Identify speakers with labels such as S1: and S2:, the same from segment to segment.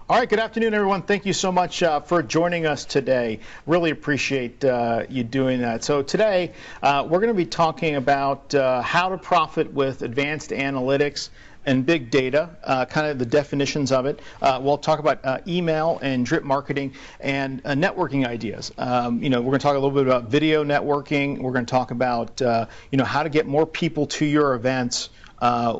S1: All right, good afternoon, everyone. Thank you so much for joining us today. Really appreciate you doing that. So today, we're going to be talking about how to profit with advanced analytics and big data, kind of the definitions of it. We'll talk about email and drip marketing and networking ideas. We're going to talk a little bit about video networking. We're going to talk about how to get more people to your events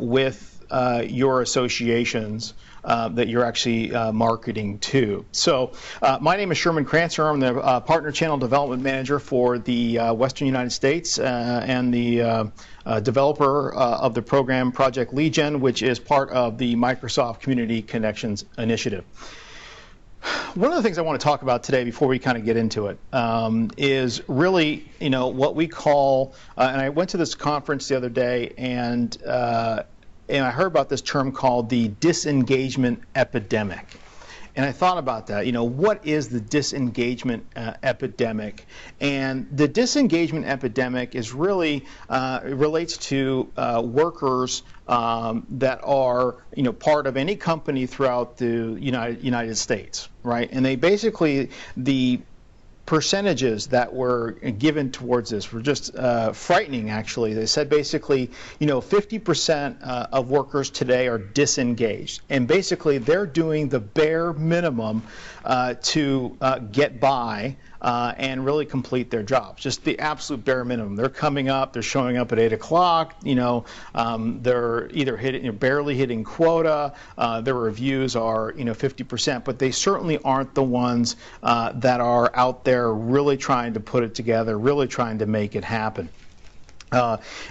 S1: with your associations that you're actually marketing to. So my name is Sherman Crancer. I'm the Partner Channel Development Manager for the Western United States and the developer of the program Project LeadGen, which is part of the Microsoft Community Connections Initiative. One of the things I want to talk about today before we kind of get into it is really, what we call, and I went to this conference the other day and I heard about this term called the disengagement epidemic. And I thought about that, what is the disengagement epidemic? And the disengagement epidemic is really, it relates to workers that are, part of any company throughout the United States, right? And they basically, the percentages that were given towards this were just frightening, actually. They said basically, 50% of workers today are disengaged. And basically, they're doing the bare minimum to get by and really complete their jobs, just the absolute bare minimum. They're coming up, they're showing up at 8 o'clock, they're either barely hitting quota, their reviews are 50%, but they certainly aren't the ones that are out there really trying to put it together, really trying to make it happen.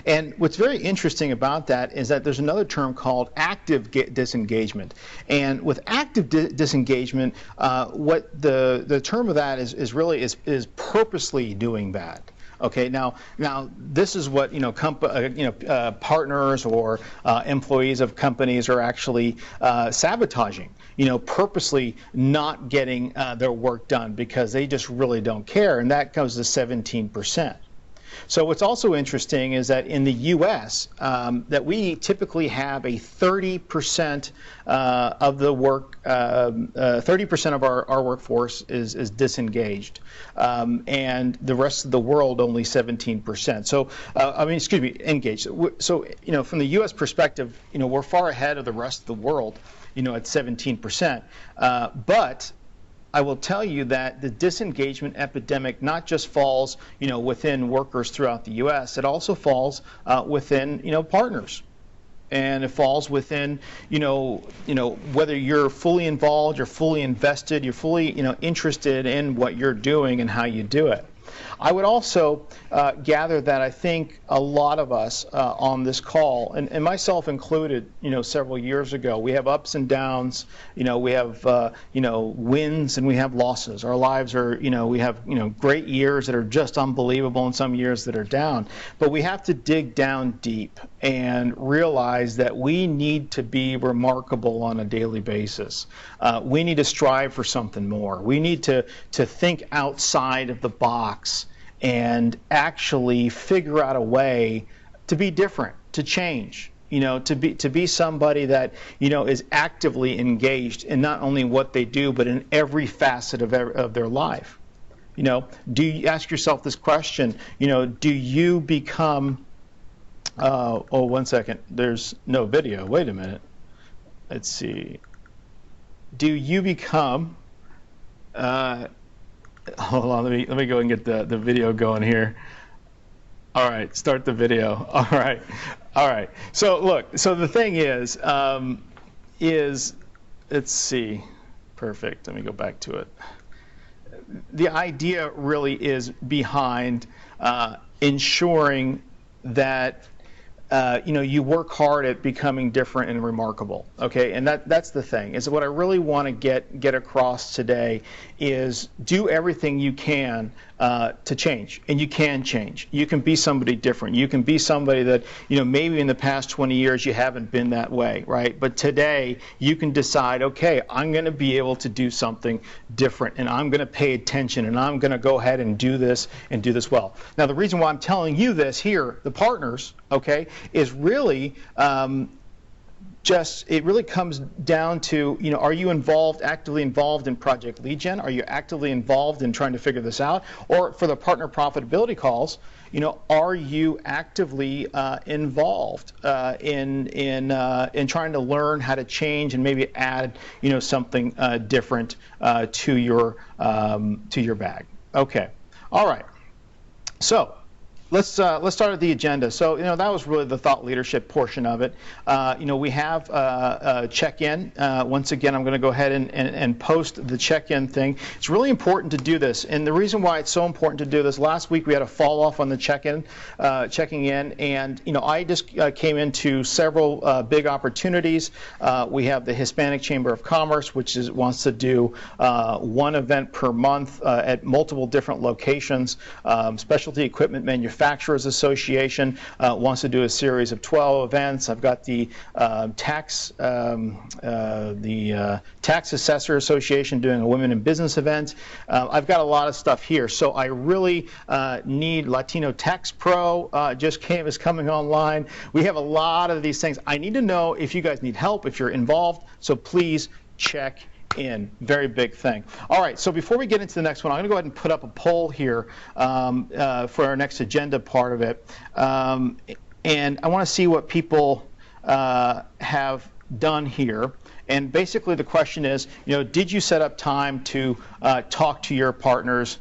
S1: And what's very interesting about that is that there's another term called active disengagement. And with active disengagement, what the term of that is really purposely doing that. Okay, now this is what partners or employees of companies are actually sabotaging. Purposely not getting their work done because they just really don't care, and that goes to 17%. So what's also interesting is that in the U.S., that we typically have a 30% of the work, 30% of our workforce is disengaged, and the rest of the world only 17%. So, engaged. So, from the U.S. perspective, we're far ahead of the rest of the world, at 17%. But I will tell you that the disengagement epidemic not just falls, within workers throughout the U.S. It also falls within, partners, and it falls within, whether you're fully involved, you're fully invested, you're fully, interested in what you're doing and how you do it. I would also gather that I think a lot of us on this call, and myself included, several years ago, we have ups and downs, we have, wins and we have losses. Our lives are, we have, great years that are just unbelievable and some years that are down. But we have to dig down deep and realize that we need to be remarkable on a daily basis. We need to strive for something more. We need to think outside of the box and actually figure out a way to be different, to change, to be somebody that, is actively engaged in not only what they do, but in every facet of their life. Do you ask yourself this question, do you become, oh, 1 second, there's no video, wait a minute, let's see, do you become, hold on, let me go and get the video going here. All right, start the video. All right. So look, so the thing is let's see, perfect. Let me go back to it. The idea really is behind ensuring that you work hard at becoming different and remarkable. Okay, and that's the thing. Is what I really want to get across today is do everything you can to change, and you can change. You can be somebody different. You can be somebody that maybe in the past 20 years you haven't been that way, right? But today you can decide, okay, I'm going to be able to do something different, and I'm going to pay attention, and I'm going to go ahead and do this well. Now the reason why I'm telling you this here, the partners, okay, is really it really comes down to, are you actively involved in Project LeadGen? Are you actively involved in trying to figure this out? Or for the partner profitability calls, are you actively involved in trying to learn how to change and maybe add, something different to your bag? Okay. All right. So let's start at the agenda. So that was really the thought leadership portion of it. We have a check-in. Once again, I'm going to go ahead and post the check-in thing. It's really important to do this, and the reason why it's so important to do this. Last week we had a fall off on the checking in, and I just came into several big opportunities. We have the Hispanic Chamber of Commerce, which wants to do one event per month at multiple different locations. Specialty Equipment Manufacturers Association wants to do a series of 12 events. I've got the Tax Assessor Association doing a Women in Business event. I've got a lot of stuff here, so I really need Latino Tax Pro is coming online. We have a lot of these things. I need to know if you guys need help, if you're involved, so please check in. Very big thing. All right, so before we get into the next one, I'm going to go ahead and put up a poll here for our next agenda part of it. And I want to see what people have done here. And basically the question is, did you set up time to talk to your partners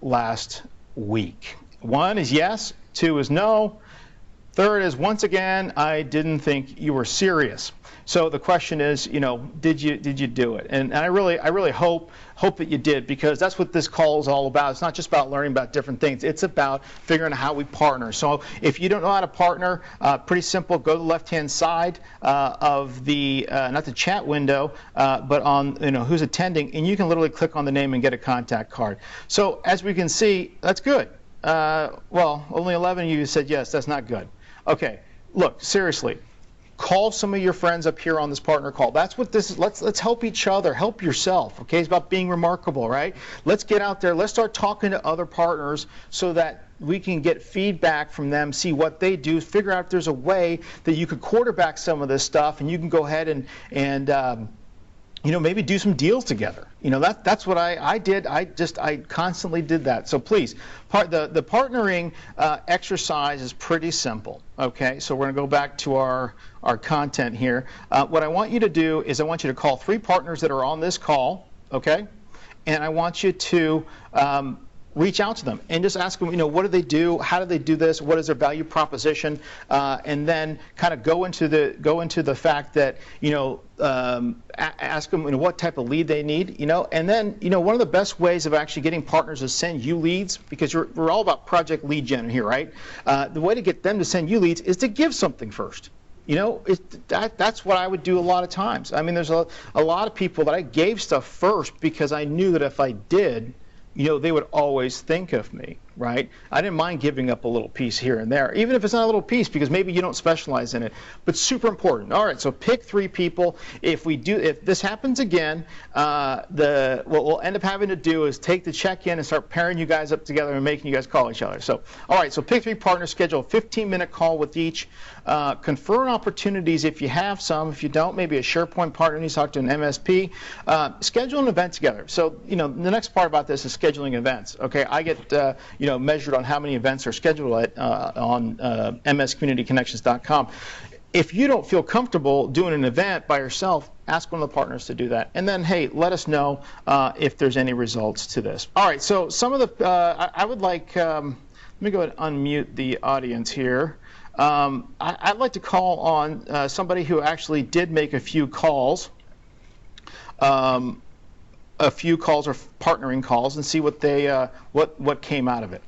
S1: last week? 1 is yes, 2 is no. 3rd is, once again, I didn't think you were serious. So the question is, did you do it? And I really hope that you did, because that's what this call is all about. It's not just about learning about different things. It's about figuring out how we partner. So if you don't know how to partner, pretty simple. Go to the left-hand side of the not the chat window, but on who's attending, and you can literally click on the name and get a contact card. So as we can see, that's good. Well, only 11 of you said yes. That's not good. Okay, look, seriously, call some of your friends up here on this partner call. That's what this is. Let's help each other. Help yourself. Okay, it's about being remarkable, right? Let's get out there. Let's start talking to other partners so that we can get feedback from them, see what they do, figure out if there's a way that you could quarterback some of this stuff, and you can go ahead and maybe do some deals together. That's what I did. I constantly did that. So please, the partnering exercise is pretty simple. Okay, so we're going to go back to our content here. What I want you to do is I want you to call 3 partners that are on this call. Okay, and I want you to reach out to them and just ask them, what do they do? How do they do this? What is their value proposition? And then kind of go into the fact that, ask them, what type of lead they need, and then, one of the best ways of actually getting partners to send you leads, because we're all about Project LeadGen here, right? The way to get them to send you leads is to give something first. That's what I would do a lot of times. I mean, there's a lot of people that I gave stuff first because I knew that if I did, they would always think of me, right? I didn't mind giving up a little piece here and there, even if it's not a little piece, because maybe you don't specialize in it, but super important. All right, so pick 3 people. If this happens again, what we'll end up having to do is take the check-in and start pairing you guys up together and making you guys call each other. So, all right, so pick 3 partners, schedule a 15-minute call with each. Confer on opportunities if you have some. If you don't, maybe a SharePoint partner needs to talk to an MSP. Schedule an event together. So, the next part about this is scheduling events. Okay, I get measured on how many events are scheduled on mscommunityconnections.com. If you don't feel comfortable doing an event by yourself, ask one of the partners to do that. And then, hey, let us know if there's any results to this. All right, so some of the, I would like, let me go ahead and unmute the audience here. I'd like to call on somebody who actually did make a few calls. A few calls or partnering calls, and see what they what came out of it.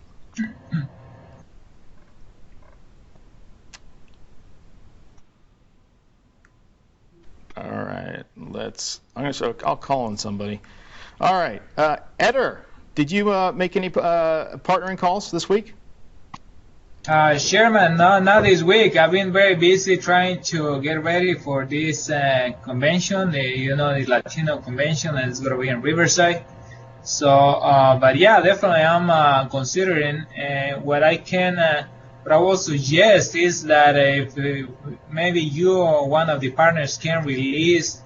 S1: All right, I'll call on somebody. All right, Eder, did you make any partnering calls this week?
S2: Sherman, no, not this week. I've been very busy trying to get ready for this convention, the Latino convention, and it's going to be in Riverside. So, but yeah, definitely I'm considering what I can What I will suggest is that if maybe you or one of the partners can release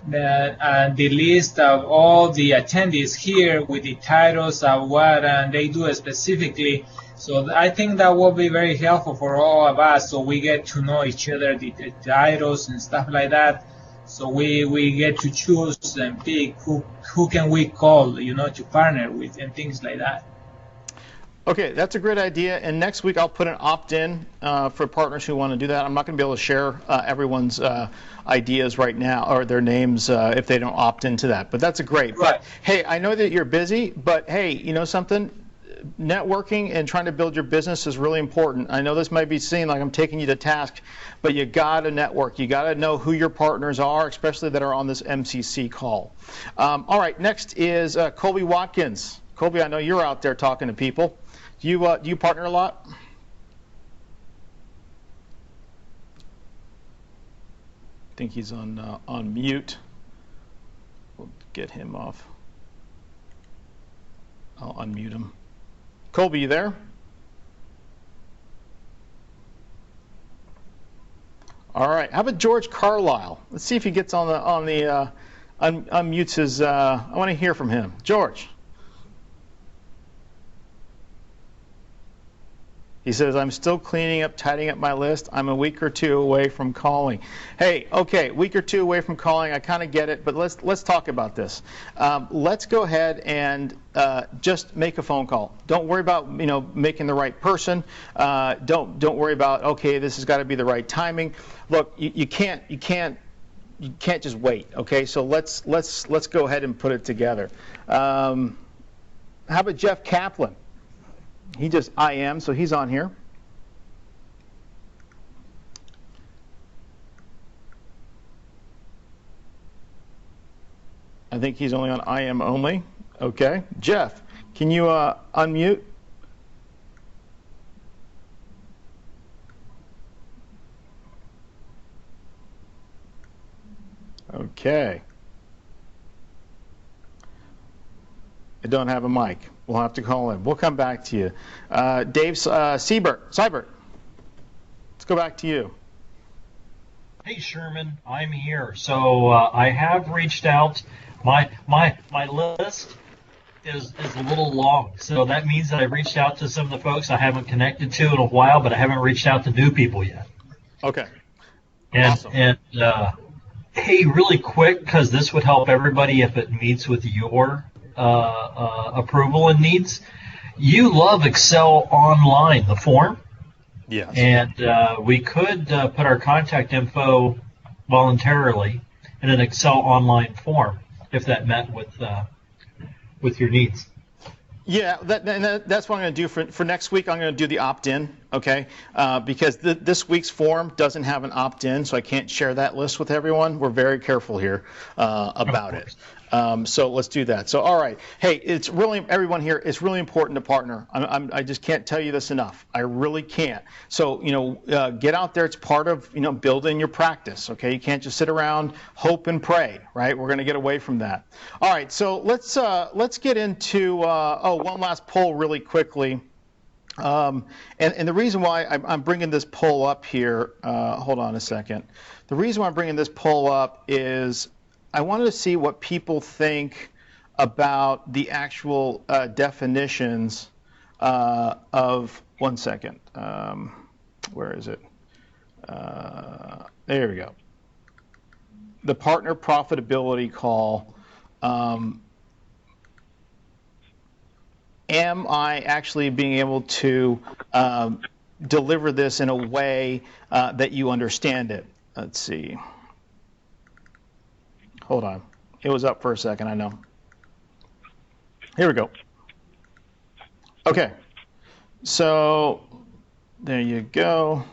S2: the list of all the attendees here with the titles of what they do specifically. So I think that will be very helpful for all of us, so we get to know each other, the titles and stuff like that. So we get to choose and pick who can we call, to partner with and things like that.
S1: Okay, that's a great idea. And next week I'll put an opt-in for partners who want to do that. I'm not going to be able to share everyone's ideas right now or their names if they don't opt into that. But that's a great.
S2: Right.
S1: But hey, I know that you're busy, but hey, you know something? Networking and trying to build your business is really important. I know this might be seen like I'm taking you to task, but you got to network. You got to know who your partners are, especially that are on this MCC call. All right, next is Colby Watkins. Colby, I know you're out there talking to people. Do you partner a lot? I think he's on mute. We'll get him off. I'll unmute him. Colby, you there? All right. How about George Carlisle? Let's see if he gets on the unmutes his. I want to hear from him. George. He says, I'm still cleaning up, tidying up my list. I'm a week or two away from calling. Hey, okay, week or two away from calling. I kind of get it, but let's talk about this. Let's go ahead and just make a phone call. Don't worry about making the right person. Don't worry about, okay, this has got to be the right timing. Look, you can't just wait. Okay, so let's go ahead and put it together. How about Jeff Kaplan? He just IM, so he's on here. I think he's only on IM only. Okay. Jeff, can you unmute? Okay. I don't have a mic. We'll have to call him. We'll come back to you. Dave Seibert, let's go back to you.
S3: Hey Sherman, I'm here. So I have reached out. My list is a little long, so that means that I reached out to some of the folks I haven't connected to in a while, but I haven't reached out to new people yet.
S1: Okay.
S3: And
S1: awesome.
S3: And hey, really quick, because this would help everybody if it meets with your approval and needs. You love Excel Online, the form.
S1: Yes.
S3: And we could put our contact info voluntarily in an Excel Online form if that met with your needs.
S1: Yeah, that's what I'm going to do for next week. I'm going to do the opt-in, okay? Because this week's form doesn't have an opt-in, so I can't share that list with everyone. We're very careful here about it. So let's do that. So all right, hey, it's really everyone here. It's really important to partner. I just can't tell you this enough. I really can't. So get out there. It's part of building your practice. Okay, you can't just sit around, hope and pray. Right? We're going to get away from that. All right. So let's get into one last poll really quickly. And the reason why I'm bringing this poll up here. Hold on a second. The reason why I'm bringing this poll up is I wanted to see what people think about the actual definitions of, one second, where is it? There we go. The partner profitability call. Am I actually being able to deliver this in a way that you understand it? Let's see. Hold on. It was up for a second, I know. Here we go. Okay. So there you go.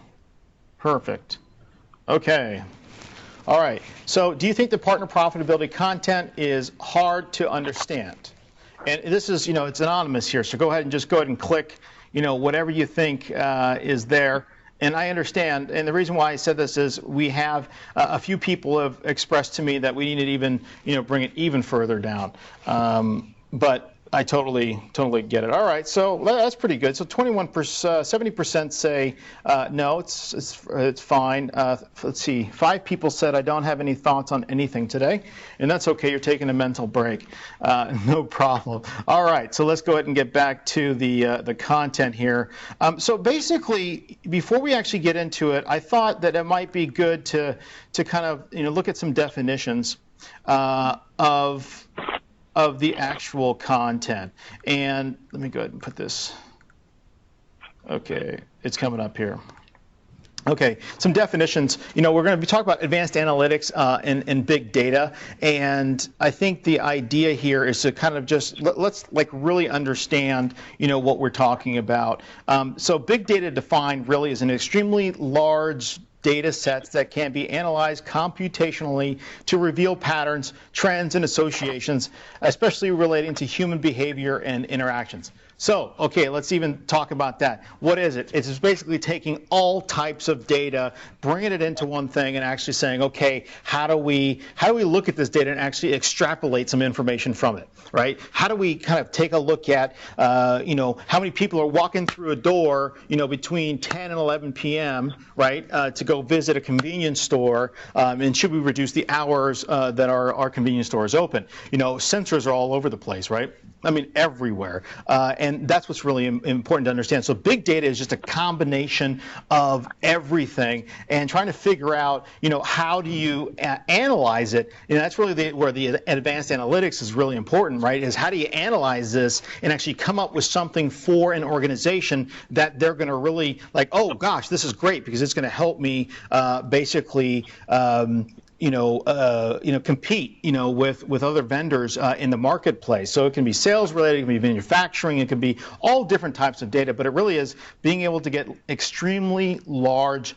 S1: Perfect. Okay. All right. So do you think the partner profitability content is hard to understand? And this is, it's anonymous here, so go ahead and click, whatever you think is there. And I understand, and the reason why I said this is we have a few people have expressed to me that we need to even, bring it even further down. But I totally get it. All right, so that's pretty good. So 21%, 70% say no, it's fine. Let's see, 5 people said I don't have any thoughts on anything today, and that's okay. You're taking a mental break, no problem. All right, so let's go ahead and get back to the content here. So basically, before we actually get into it, I thought that it might be good to kind of look at some definitions of the actual content. And let me go ahead and put this. Okay, it's coming up here. Okay, some definitions. We're going to be talking about advanced analytics and big data, and I think the idea here is to kind of just let's really understand what we're talking about. So big data defined really is an extremely large data sets that can be analyzed computationally to reveal patterns, trends, and associations, especially relating to human behavior and interactions. So, okay, let's even talk about that. What is it? It's just basically taking all types of data, bringing it into one thing, and actually saying, okay, how do we look at this data and actually extrapolate some information from it, right? How do we kind of take a look at, how many people are walking through a door, between 10 and 11 p.m., right, to go visit a convenience store, and should we reduce the hours that our convenience store is open? Sensors are all over the place, right? I mean, everywhere. And that's what's really important to understand. So big data is just a combination of everything and trying to figure out, how do you analyze it? And that's really where the advanced analytics is really important, right? Is how do you analyze this and actually come up with something for an organization that they're going to really like, oh, gosh, this is great because it's going to help me basically compete, with other vendors in the marketplace. So it can be sales related, it can be manufacturing, it can be all different types of data, but it really is being able to get extremely large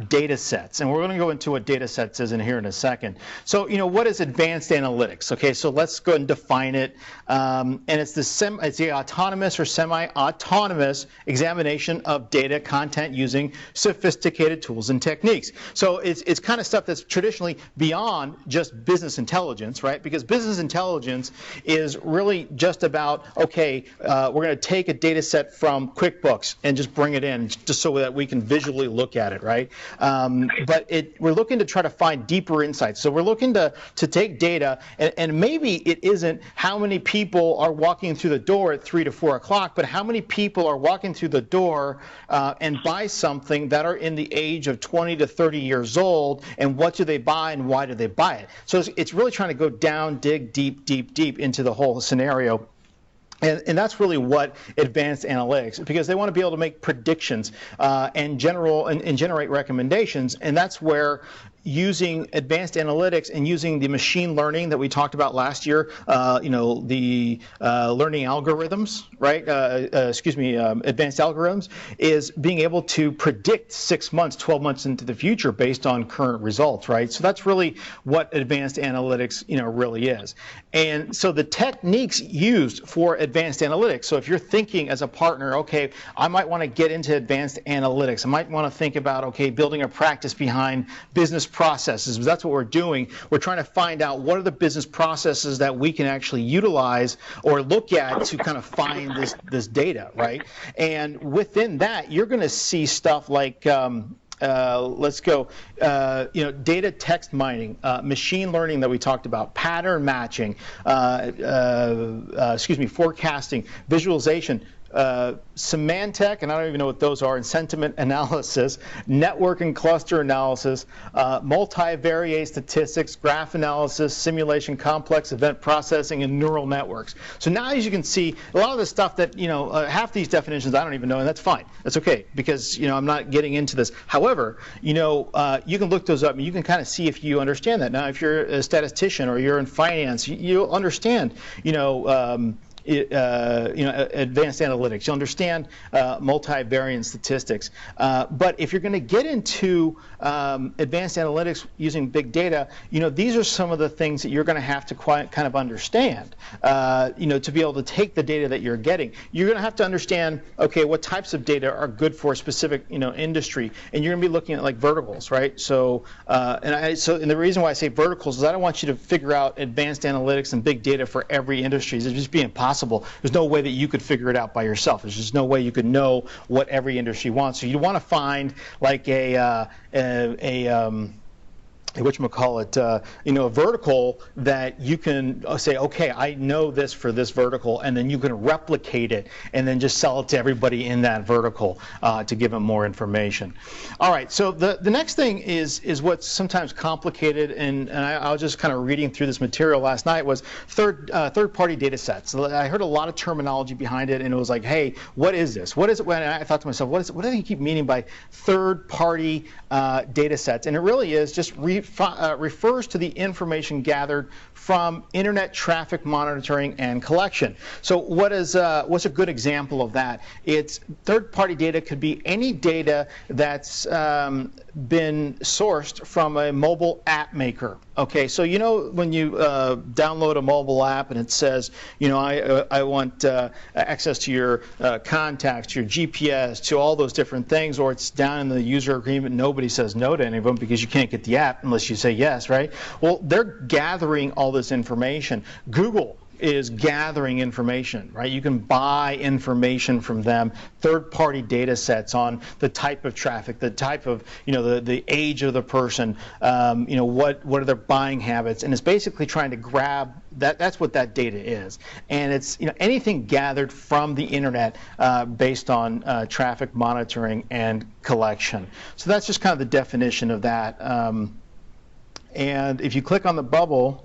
S1: data sets. And we're going to go into what data sets is in here in a second. So, what is advanced analytics? Okay, so let's go ahead and define it. And it's the autonomous or semi-autonomous examination of data content using sophisticated tools and techniques. So it's kind of stuff that's traditionally beyond just business intelligence, right? Because business intelligence is really just about, okay, we're going to take a data set from QuickBooks and just bring it in just so that we can visually look at it, right? But we're looking to try to find deeper insights. So we're looking to take data, and maybe it isn't how many people are walking through the door at 3 to 4 o'clock, but how many people are walking through the door and buy something that are in the age of 20 to 30 years old, and what do they buy and why do they buy it? So it's really trying to go down, dig deep into the whole scenario. And that's really what advanced analytics, because they want to be able to make predictions and generate recommendations, and that's where using advanced analytics and using the machine learning that we talked about last year, the learning algorithms, right? Advanced algorithms, is being able to predict 6 months, 12 months into the future based on current results, right? So that's really what advanced analytics, really is. And so the techniques used for advanced analytics. So if you're thinking as a partner, okay, I might want to get into advanced analytics. I might want to think about, okay, building a practice behind business processes. That's what we're doing. We're trying to find out what are the business processes that we can actually utilize or look at to kind of find this data, right? And within that, you're going to see stuff like let's go, data text mining, machine learning that we talked about, pattern matching, forecasting, visualization, Symantec, and I don't even know what those are, and sentiment analysis, network and cluster analysis, multivariate statistics, graph analysis, simulation, complex event processing, and neural networks. So now, as you can see, a lot of the stuff that, half these definitions I don't even know, and that's fine. That's okay, because, I'm not getting into this. However, you can look those up, and you can kind of see if you understand that. Now, if you're a statistician or you're in finance, you'll understand, advanced analytics. You'll understand multivariate statistics. But if you're going to get into advanced analytics using big data, these are some of the things that you're going to have to kind of understand, to be able to take the data that you're getting. You're going to have to understand, okay, what types of data are good for a specific, industry, and you're going to be looking at like verticals, right? So, and the reason why I say verticals is I don't want you to figure out advanced analytics and big data for every industry. It'd just be impossible. impossible. There's no way that you could figure it out by yourself. There's just no way you could know what every industry wants. So you want to find like whatchamacallit, a vertical that you can say, okay, I know this for this vertical, and then you can replicate it and then just sell it to everybody in that vertical to give them more information. All right, so the next thing is what's sometimes complicated, and I was just kind of reading through this material last night, was third-party data sets. So I heard a lot of terminology behind it, and it was like, hey, what is this? What is it? And I thought to myself, what do they keep meaning by third-party data sets? And it really is just refers to the information gathered from internet traffic monitoring and collection. So what's a good example of that? It's third-party data could be any data that's been sourced from a mobile app maker. Okay, so when you download a mobile app and it says, I want access to your contacts, your GPS, to all those different things, or it's down in the user agreement, nobody says no to any of them because you can't get the app unless you say yes, right? Well, they're gathering all this information. Google is gathering information, right? You can buy information from them, third-party data sets on the type of traffic, the type of, the age of the person, what are their buying habits, and it's basically trying to grab that. That's what that data is, and it's anything gathered from the internet based on traffic monitoring and collection. So that's just kind of the definition of that. And if you click on the bubble.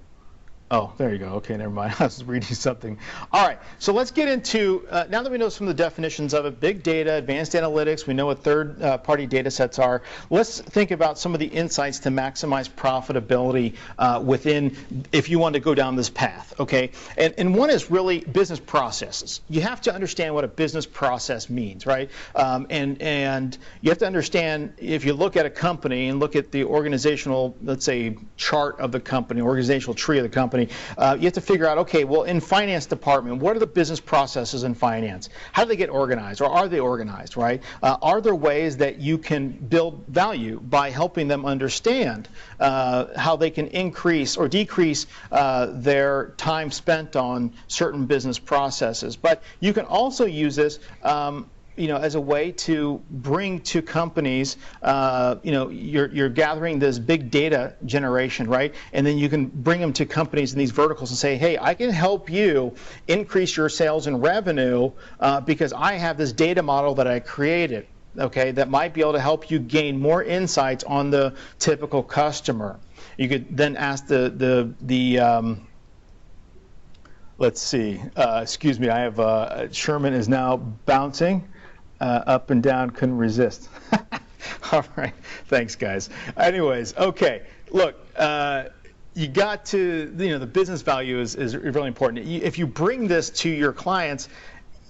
S1: Oh, there you go. Okay, never mind. I was reading something. All right, so let's get into, now that we know some of the definitions of it, big data, advanced analytics, we know what third-party data sets are, let's think about some of the insights to maximize profitability within, if you want to go down this path, okay? And one is really business processes. You have to understand what a business process means, right? And you have to understand, if you look at a company and look at the organizational, let's say, chart of the company, organizational tree of the company, you have to figure out, okay, well, in finance department, what are the business processes in finance? How do they get organized, or are they organized, right? Are there ways that you can build value by helping them understand how they can increase or decrease their time spent on certain business processes? But you can also use this as a way to bring to companies, you're gathering this big data generation, right? And then you can bring them to companies in these verticals and say, hey, I can help you increase your sales and revenue because I have this data model that I created, okay, that might be able to help you gain more insights on the typical customer. You could then ask let's see, excuse me, I have, Sherman is now bouncing. Up and down, couldn't resist. All right, thanks, guys. Anyways, okay, look, you got to, the business value is really important. If you bring this to your clients,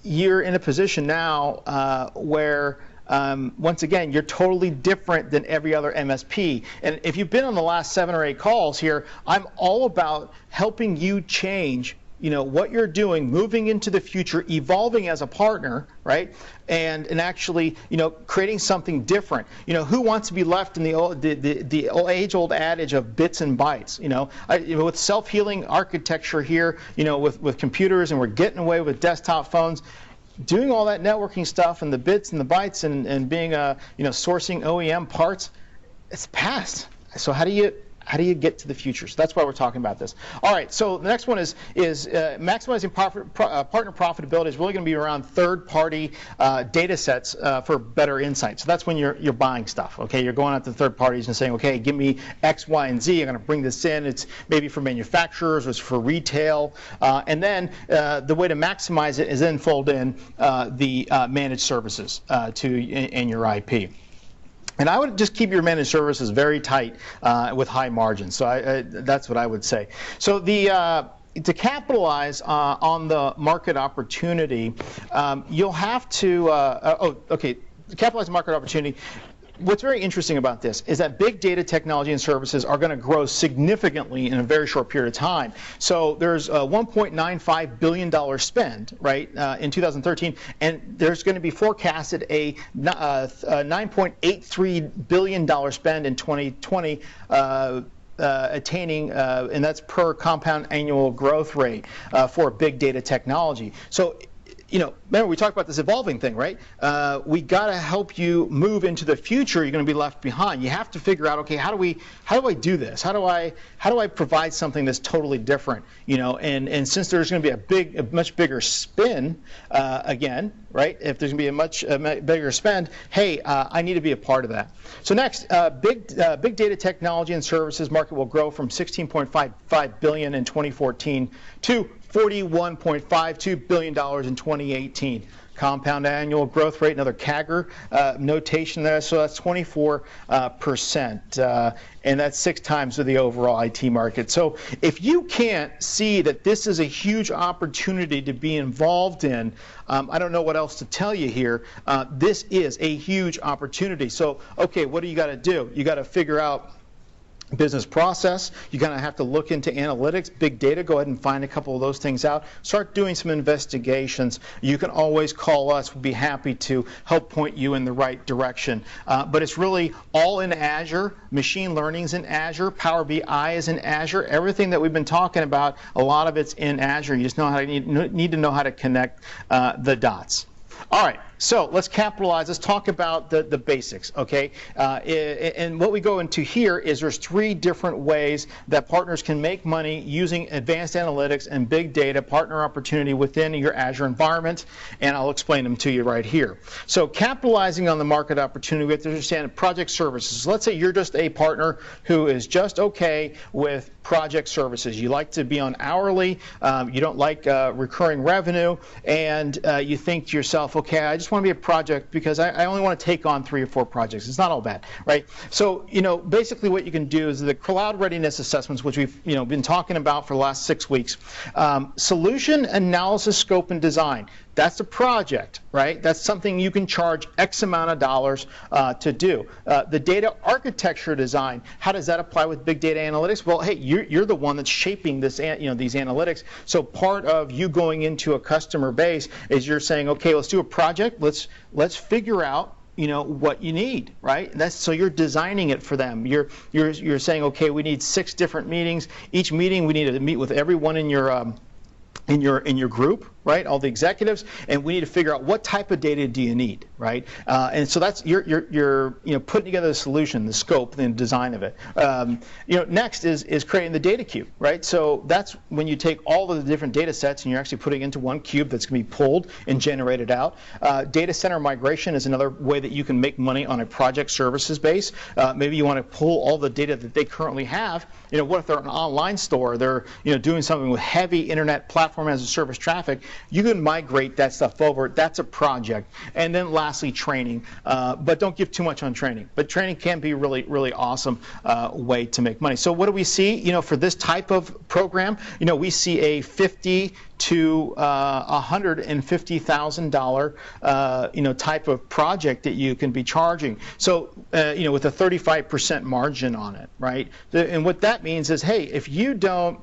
S1: you're in a position now where, once again, you're totally different than every other MSP. And if you've been on the last 7 or 8 calls here, I'm all about helping you change what you're doing, moving into the future, evolving as a partner, right? And actually, creating something different. Who wants to be left in the age-old adage of bits and bytes? With self-healing architecture here, with computers, and we're getting away with desktop phones. Doing all that networking stuff and the bits and the bytes and being sourcing OEM parts, it's past. So how do you get to the future? So that's why we're talking about this. All right, so the next one is maximizing partner profitability is really going to be around third-party data sets for better insight. So that's when you're buying stuff, okay? You're going out to third parties and saying, okay, give me X, Y, and Z. I'm going to bring this in. It's maybe for manufacturers, or it's for retail. And then the way to maximize it is then fold in the managed services in your IP. And I would just keep your managed services very tight with high margins. So that's what I would say. So to capitalize on the market opportunity, you'll have to, to capitalize on market opportunity. What's very interesting about this is that big data technology and services are going to grow significantly in a very short period of time. So there's a $1.95 billion spend, right, in 2013, and there's going to be forecasted a $9.83 billion spend in 2020 attaining, and that's per compound annual growth rate for big data technology. So, remember we talked about this evolving thing, right? We got to help you move into the future. You're going to be left behind. You have to figure out, okay, how do I do this? How do I provide something that's totally different? And since there's going to be a much bigger spin again, right? If there's going to be a bigger spend, hey, I need to be a part of that. So next, big data technology and services market will grow from 16.55 billion in 2014 to $41.52 billion in 2018. Compound annual growth rate, another CAGR notation there, so that's 24%, and that's 6 times of the overall IT market. So if you can't see that this is a huge opportunity to be involved in, I don't know what else to tell you here. This is a huge opportunity. So, okay, what do you got to do? You got to figure out business process. You're going to have to look into analytics, big data. Go ahead and find a couple of those things out. Start doing some investigations. You can always call us. We'll be happy to help point you in the right direction. But it's really all in Azure. Machine learning's in Azure. Power BI is in Azure. Everything that we've been talking about, a lot of it's in Azure. You just need to know how to connect the dots. All right, so let's capitalize. Let's talk about the basics, okay? And what we go into here is there's 3 different ways that partners can make money using advanced analytics and big data partner opportunity within your Azure environment, and I'll explain them to you right here. So capitalizing on the market opportunity, we have to understand project services. Let's say you're just a partner who is just okay with project services. You like to be on hourly, you don't like recurring revenue, and you think to yourself, okay, I just want to be a project because I only want to take on 3 or 4 projects. It's not all bad, right? So, basically what you can do is the cloud readiness assessments, which we've, been talking about for the last 6 weeks. Solution analysis, scope, and design. That's a project, right? That's something you can charge X amount of dollars to do. The data architecture design, how does that apply with big data analytics? Well, hey, you're the one that's shaping this, these analytics. So part of you going into a customer base is you're saying, okay, let's do a project. Let's figure out what you need, right? So you're designing it for them. You're saying, okay, we need 6 different meetings. Each meeting we need to meet with everyone in your group, right? All the executives, and we need to figure out what type of data do you need, right? And so that's you're putting together the solution, the scope, the design of it. Next is creating the data cube, right? So that's when you take all of the different data sets and you're actually putting into one cube that's going to be pulled and generated out. Data center migration is another way that you can make money on a project services base. Maybe you want to pull all the data that they currently have. What if they're an online store? They're doing something with heavy internet platform as a service traffic. You can migrate that stuff over. That's a project. And then lastly, training. But don't give too much on training. But training can be really, really awesome way to make money. So what do we see? For this type of program, we see a $50,000 to $150,000 type of project that you can be charging. So with a 35% margin on it, right? And what that means is, hey, if you don't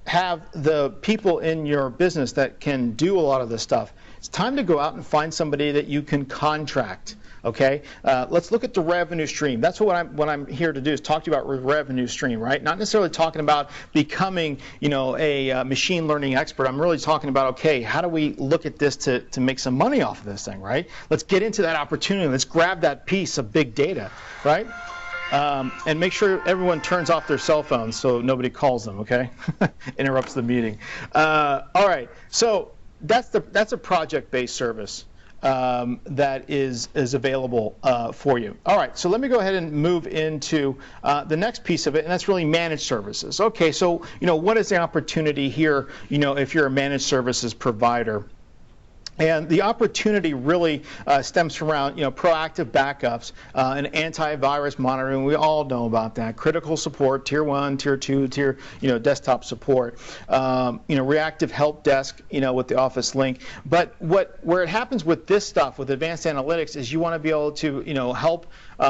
S1: have the people in your business that can do a lot of this stuff, it's time to go out and find somebody that you can contract. Okay, let's look at the revenue stream. That's what I'm here to do, is talk to you about revenue stream, right? Not necessarily talking about becoming, a machine learning expert. I'm really talking about, okay, how do we look at this to make some money off of this thing, right? Let's get into that opportunity. Let's grab that piece of big data, right? And make sure everyone turns off their cell phones so nobody calls them, okay? Interrupts the meeting. All right, so that's a project-based service that is available for you. All right, so let me go ahead and move into the next piece of it, and that's really managed services. Okay, so what is the opportunity here? If you're a managed services provider. And the opportunity really stems from around, proactive backups and antivirus monitoring. We all know about that. Critical support, tier 1, tier 2, tier, desktop support. Reactive help desk, with the Office link. But where it happens with this stuff, with advanced analytics, is you want to be able to, help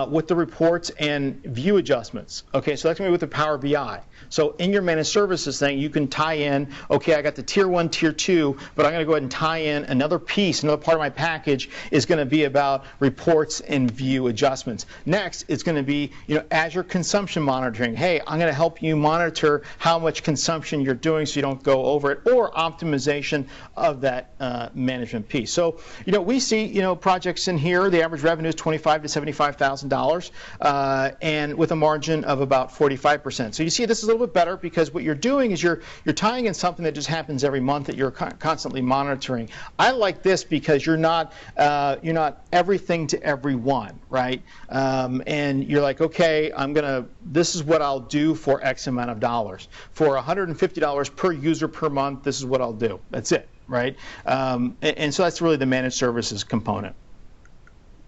S1: with the reports and view adjustments. Okay, so that's going to be with the Power BI. So in your managed services thing, you can tie in, okay, I got the tier 1, tier 2, but I'm going to go ahead and tie in another another piece, another part of my package is going to be about reports and view adjustments. Next, it's going to be, Azure consumption monitoring. Hey, I'm going to help you monitor how much consumption you're doing so you don't go over it, or optimization of that management piece. So, we see, projects in here, the average revenue is $25,000 to $75,000, and with a margin of about 45%. So you see this is a little bit better because what you're doing is you're tying in something that just happens every month that you're constantly monitoring. I like this because you're not everything to everyone, right? And you're like, okay, this is what I'll do for X amount of dollars. For $150 per user per month, this is what I'll do. That's it, right? And so that's really the managed services component.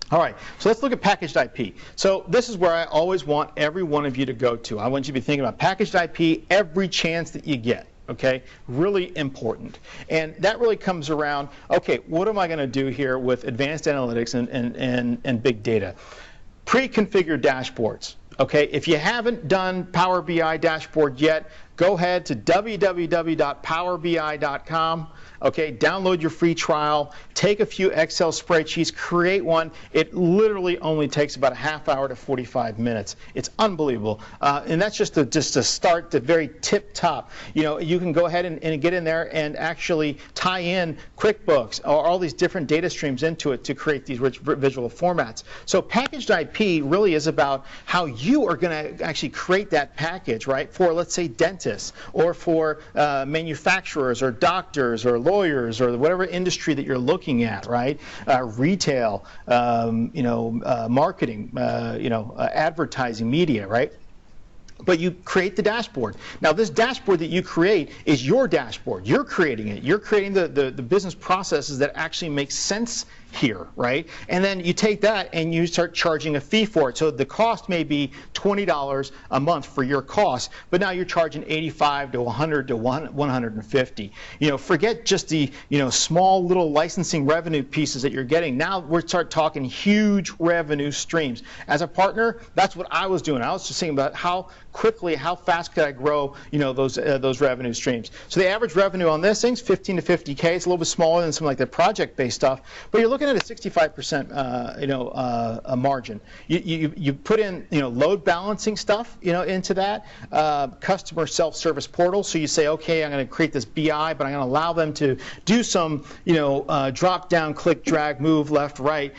S1: All right, so let's look at packaged IP. So this is where I always want every one of you to go to. I want you to be thinking about packaged IP every chance that you get, okay? Really important. And that really comes around, okay, what am I going to do here with advanced analytics and big data? Pre-configured dashboards, okay? If you haven't done Power BI dashboard yet, go ahead to www.powerbi.com. Okay, download your free trial, take a few Excel spreadsheets, create one. It literally only takes about a half hour to 45 minutes. It's unbelievable. And that's just to start the very tip top. You can go ahead and get in there and actually tie in QuickBooks or all these different data streams into it to create these rich visual formats. So packaged IP really is about how you are going to actually create that package, right, for, let's say, dentists or for manufacturers or doctors or lawyers or whatever industry that you're looking at, right? Retail, marketing, advertising, media, right? But you create the dashboard. Now, this dashboard that you create is your dashboard. You're creating it. You're creating the business processes that actually make sense here, right? And then you take that and you start charging a fee for it. So the cost may be $20 a month for your cost, but now you're charging $85 to $100 to $150. Forget just the small little licensing revenue pieces that you're getting. Now we're start talking huge revenue streams. As a partner, that's what I was doing. I was just thinking about how fast could I grow, those revenue streams. So the average revenue on this thing's 15 to 50K. It's a little bit smaller than some like the project-based stuff, but you're looking at a 65% a margin. You put in load balancing stuff into that, customer self-service portal. So you say, okay, I'm going to create this BI, but I'm going to allow them to do some drop down, click, drag, move, left, right.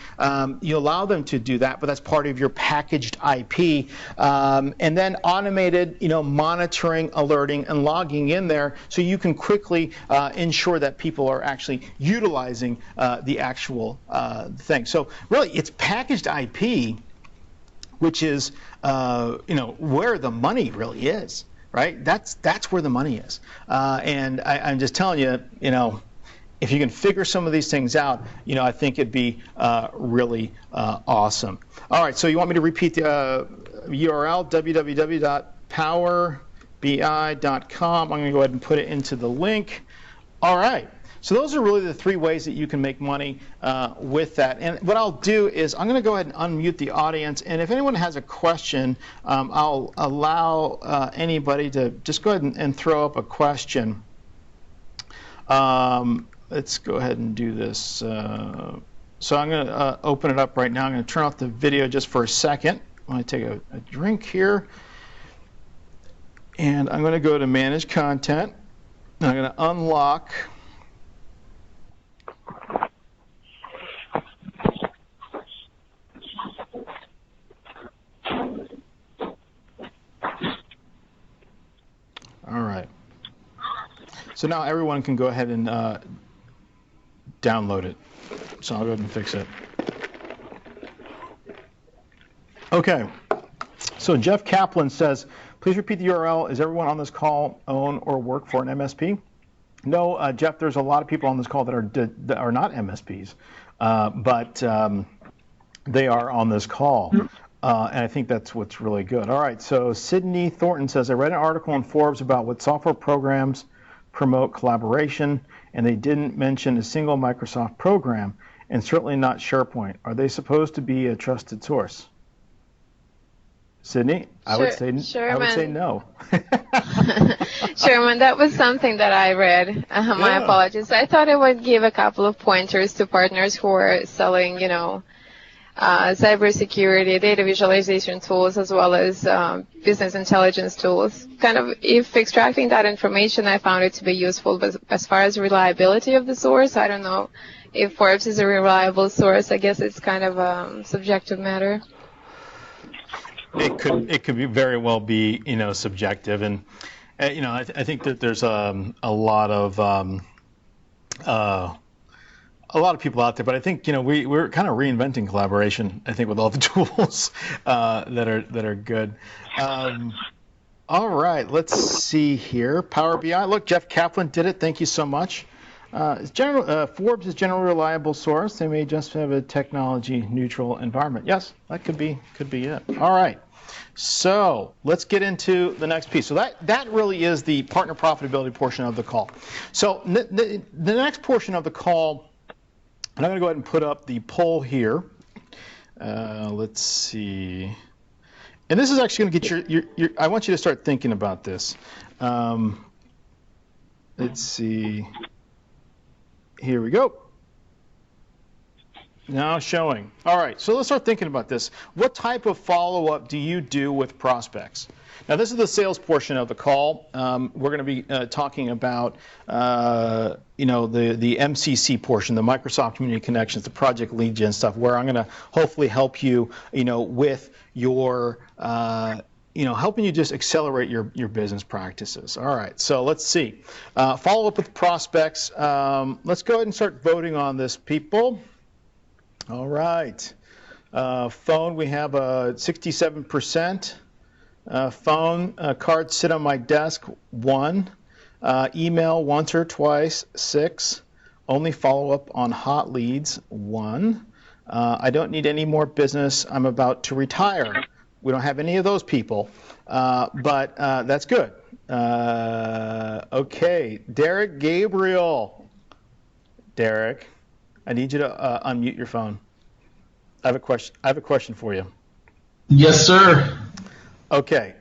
S1: You allow them to do that, but that's part of your packaged IP, and then automated monitoring, alerting, and logging in there so you can quickly ensure that people are actually utilizing the actual thing. So really, it's packaged IP, which is where the money really is, right? That's where the money is. And I'm just telling you, if you can figure some of these things out, I think it'd be really awesome. All right, so you want me to repeat the URL, www.powerbi.com. I'm going to go ahead and put it into the link. All right. So those are really the three ways that you can make money with that. And what I'll do is I'm going to go ahead and unmute the audience. And if anyone has a question, I'll allow anybody to just go ahead and throw up a question. Let's go ahead and do this. So I'm going to open it up right now. I'm going to turn off the video just for a second. I'm going to take a drink here. And I'm going to go to Manage Content. And I'm going to unlock. All right. So now everyone can go ahead and download it. So I'll go ahead and fix it. Okay. So Jeff Kaplan says, please repeat the URL. Is everyone on this call own or work for an MSP? No, Jeff, there's a lot of people on this call that are not MSPs, but they are on this call. And I think that's what's really good. All right, so Sydney Thornton says, I read an article in Forbes about what software programs promote collaboration, and they didn't mention a single Microsoft program, and certainly not SharePoint. Are they supposed to be a trusted source? Sydney, I would say no.
S4: Sherman, that was something that I read. My apologies. I thought I would give a couple of pointers to partners who are selling, cybersecurity, data visualization tools, as well as business intelligence tools. Kind of, if extracting that information, I found it to be useful. But as far as reliability of the source, I don't know if Forbes is a reliable source. I guess it's kind of a subjective matter.
S1: It could be very well be subjective, and I think that there's a lot of people out there, but I think we're kind of reinventing collaboration. I think with all the tools that are good. All right, let's see here. Power BI. Look, Jeff Kaplan did it. Thank you so much. Forbes is generally reliable source. They may just have a technology neutral environment. Yes, that could be it. All right. So let's get into the next piece. So that really is the partner profitability portion of the call. So the next portion of the call, and I'm going to go ahead and put up the poll here. Let's see. And this is actually going to get your I want you to start thinking about this. Let's see. Here we go. Now showing. All right, so let's start thinking about this. What type of follow-up do you do with prospects? Now, this is the sales portion of the call. We're going to be talking about, the MCC portion, the Microsoft Community Connections, the Project LeadGen stuff, where I'm going to hopefully help you, with your, helping you just accelerate your business practices. All right, so let's see. Follow up with prospects. Let's go ahead and start voting on this, people. All right. Phone, we have 67%. Phone, cards sit on my desk, 1. Email once or twice, 6. Only follow up on hot leads, 1. I don't need any more business. I'm about to retire. We don't have any of those people, but that's good. Okay, Derek Gabriel. Derek, I need you to unmute your phone. I have a question for you.
S5: Yes, sir.
S1: Okay.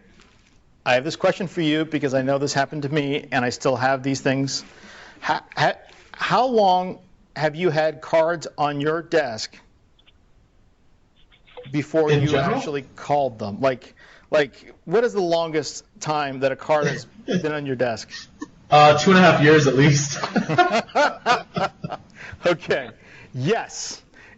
S1: I have this question for you because I know this happened to me, and I still have these things. How long have you had cards on your desk before you actually called them? Like, what is the longest time that a card has been on your desk?
S5: 2.5 years at least.
S1: Okay.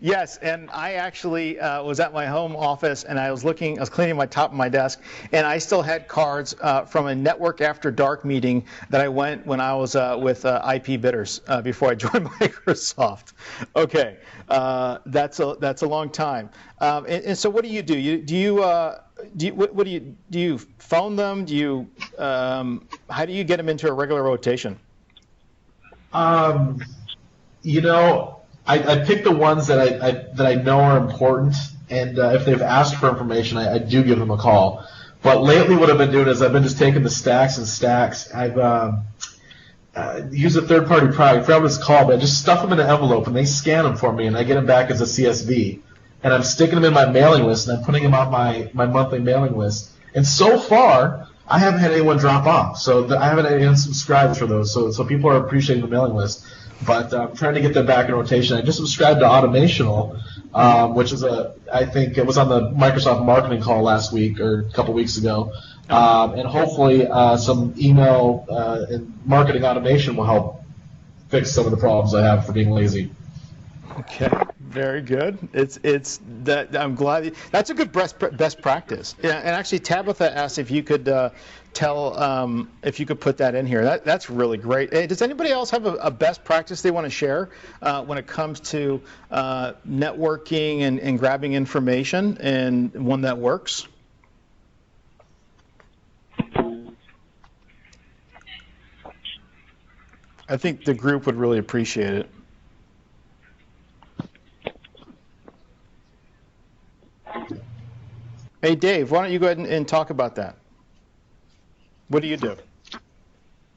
S1: Yes, and I actually was at my home office, and I was cleaning my top of my desk, and I still had cards from a Network After Dark meeting that I went when I was with IP Bidders before I joined Microsoft. Okay, that's a long time. And so, what do you do? Do you phone them? How do you get them into a regular rotation?
S5: I pick the ones that I know are important, and if they've asked for information, I do give them a call. But lately, what I've been doing is I've been just taking the stacks and stacks. I've used a third-party product. I forgot what it's called, but I just stuff them in an envelope, and they scan them for me, and I get them back as a CSV. And I'm sticking them in my mailing list, and I'm putting them on my monthly mailing list. And so far, I haven't had anyone drop off. So I haven't had anyone subscribe for those. So people are appreciating the mailing list. But I'm trying to get them back in rotation. I just subscribed to Automational, which is I think it was on the Microsoft marketing call last week or a couple weeks ago. And hopefully some email and marketing automation will help fix some of the problems I have for being lazy.
S1: Okay, very good. It's that I'm glad that's a good best practice. Yeah, and actually Tabitha asked if you could if you could put that in here. That's really great. Hey, does anybody else have a best practice they want to share when it comes to networking and grabbing information, and one that works? I think the group would really appreciate it. Hey, Dave, why don't you go ahead and talk about that? What do you do?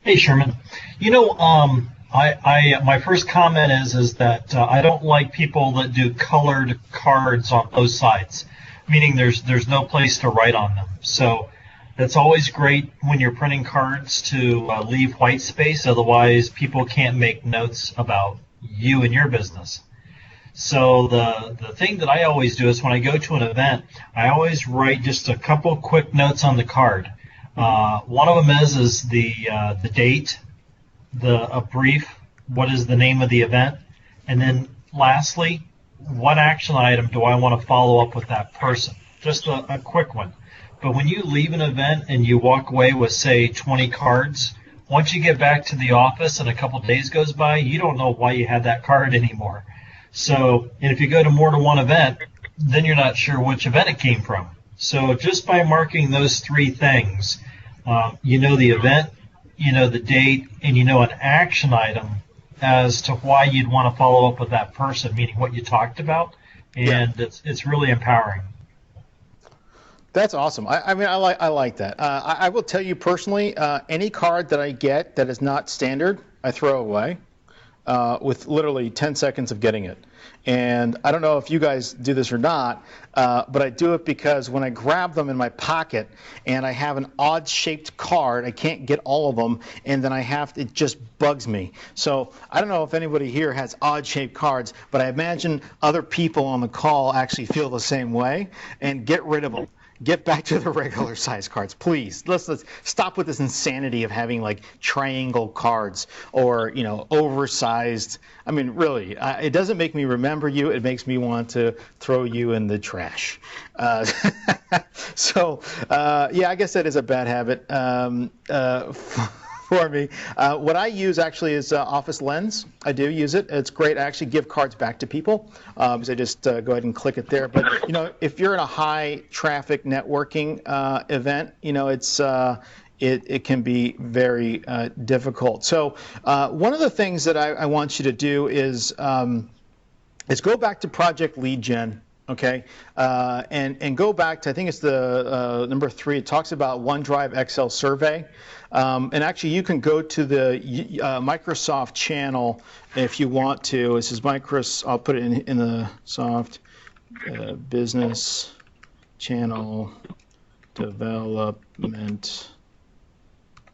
S3: Hey, Sherman. My first comment is that I don't like people that do colored cards on both sides. meaning there's no place to write on them. So that's always great when you're printing cards to leave white space. Otherwise, people can't make notes about you and your business. So the thing that I always do is when I go to an event, I always write just a couple quick notes on the card. One of them is the date, a brief, what is the name of the event, and then lastly, what action item do I want to follow up with that person? Just a quick one. But when you leave an event and you walk away with, say, 20 cards, once you get back to the office and a couple of days goes by, you don't know why you had that card anymore. So, and if you go to more than one event, then you're not sure which event it came from. So just by marking those three things, you know the event, you know the date, and you know an action item as to why you'd want to follow up with that person, meaning what you talked about, and it's really empowering.
S1: That's awesome. I mean, I like that. I will tell you personally, any card that I get that is not standard, I throw away with literally 10 seconds of getting it. And I don't know if you guys do this or not, but I do it because when I grab them in my pocket and I have an odd-shaped card, I can't get all of them, and then it just bugs me. So I don't know if anybody here has odd-shaped cards, but I imagine other people on the call actually feel the same way, and get rid of them. Get back to the regular size cards, please. Let's stop with this insanity of having like triangle cards or oversized. I mean, really, it doesn't make me remember you. It makes me want to throw you in the trash. So I guess that is a bad habit for me. What I use actually is Office Lens. I do use it. It's great. I actually give cards back to people because I just go ahead and click it there. But if you're in a high traffic networking event, it can be very difficult. So one of the things that I want you to do is go back to Project LeadGen. Okay, and go back to, I think it's the number 3. It talks about OneDrive Excel survey, and actually you can go to the Microsoft channel if you want to. This is Microsoft. I'll put it in the soft business channel development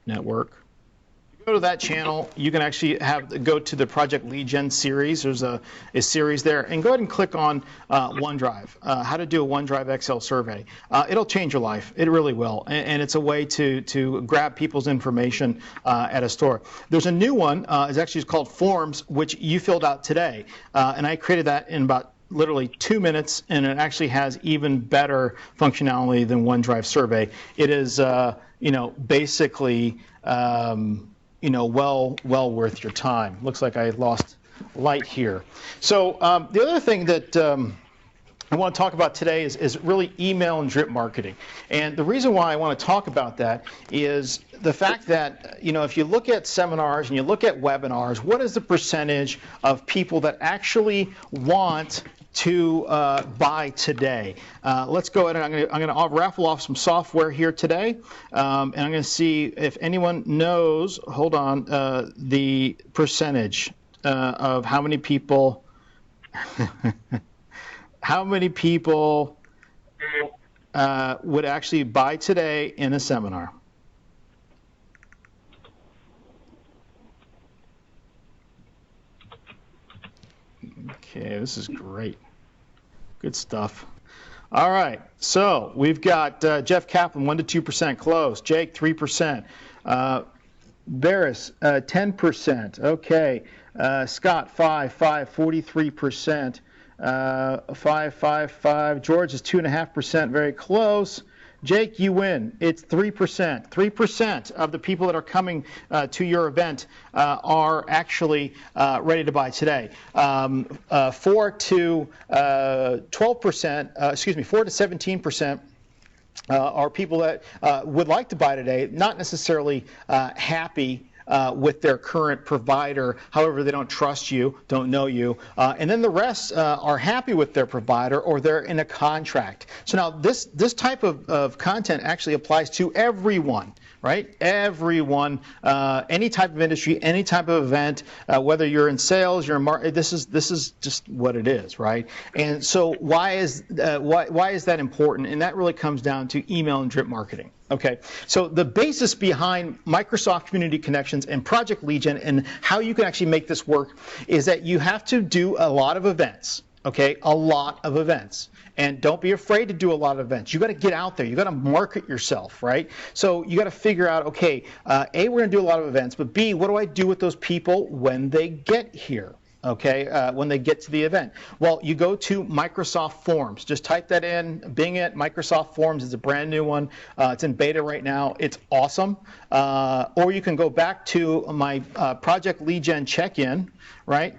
S1: network. Go to that channel, you can actually go to the Project LeadGen series. There's a series there, and go ahead and click on OneDrive, how to do a OneDrive Excel survey. It'll change your life. It really will, and it's a way to grab people's information at a store. There's a new one. It's actually called Forms, which you filled out today, and I created that in about literally 2 minutes, and it actually has even better functionality than OneDrive survey. It is basically well worth your time. Looks like I lost light here. So the other thing that I want to talk about today is really email and drip marketing. And the reason why I want to talk about that is the fact that, if you look at seminars and you look at webinars, what is the percentage of people that actually want to buy today? Let's go ahead and I'm going to raffle off some software here today, and I'm going to see if anyone knows. Hold on, the percentage of how many people would actually buy today in a seminar. Okay, this is great. Good stuff. All right, so we've got Jeff Kaplan, 1 to 2% close. Jake, 3%. Barris, 10%. Okay. Scott, 5, 43%. 5. George is 2.5%, very close. Jake, you win. It's 3%. 3% of the people that are coming to your event are actually ready to buy today. 4 to 12%, 4 to 17% are people that would like to buy today, not necessarily happy with their current provider. However, they don't trust you, don't know you. And then the rest are happy with their provider, or they're in a contract. So now this type of content actually applies to everyone. right? Everyone, any type of industry, any type of event, whether you're in sales, you're in marketing, this is just what it is, right? And so why is that important? And that really comes down to email and drip marketing. Okay, so the basis behind Microsoft Community Connections and Project LeadGen and how you can actually make this work is that you have to do a lot of events. Okay, a lot of events. And don't be afraid to do a lot of events. You got to get out there. You got to market yourself, right? So you got to figure out, okay, A, we're going to do a lot of events, but B, what do I do with those people when they get here? Okay, when they get to the event. Well, you go to Microsoft Forms. Just type that in, Bing it, Microsoft Forms is a brand new one. It's in beta right now. It's awesome. Or you can go back to my Project LeadGen check-in, right,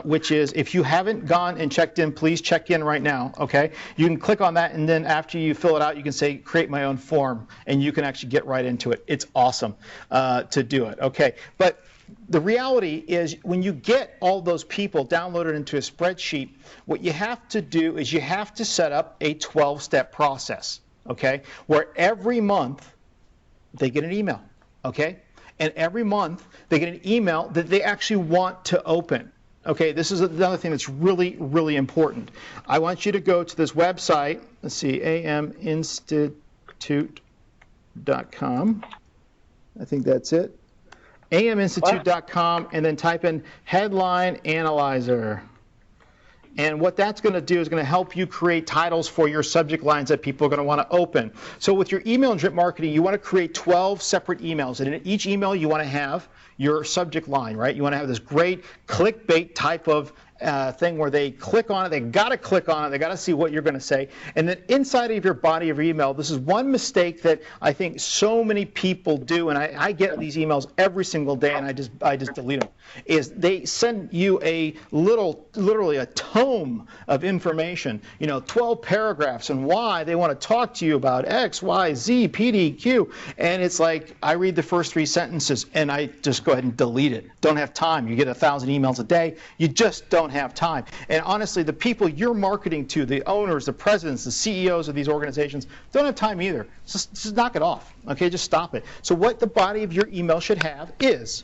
S1: which is, if you haven't gone and checked in, please check in right now, okay? You can click on that, and then after you fill it out, you can say, create my own form, and you can actually get right into it. It's awesome to do it, okay? But the reality is, when you get all those people downloaded into a spreadsheet, what you have to do is you have to set up a 12-step process, okay, where every month they get an email, okay? And every month they get an email that they actually want to open. Okay, this is another thing that's really, really important. I want you to go to this website. Let's see, aminstitute.com. I think that's it. aminstitute.com, and then type in headline analyzer. And what that's going to do is going to help you create titles for your subject lines that people are going to want to open. So with your email and drip marketing, you want to create 12 separate emails. And in each email, you want to have your subject line, right? You want to have this great clickbait type of thing where they click on it, they got to click on it, they got to see what you're going to say. And then inside of your body of your email, this is one mistake that I think so many people do, and I get these emails every single day, and I just delete them, is they send you a literally a tome of information, 12 paragraphs, and why they want to talk to you about X, Y, Z, P, D, Q, and it's like, I read the first 3 sentences, and I just go ahead and delete it. Don't have time. You get 1,000 emails a day. You just don't have time. And honestly, the people you're marketing to, the owners, the presidents, the CEOs of these organizations, don't have time either. Just knock it off. Okay, just stop it. So what the body of your email should have is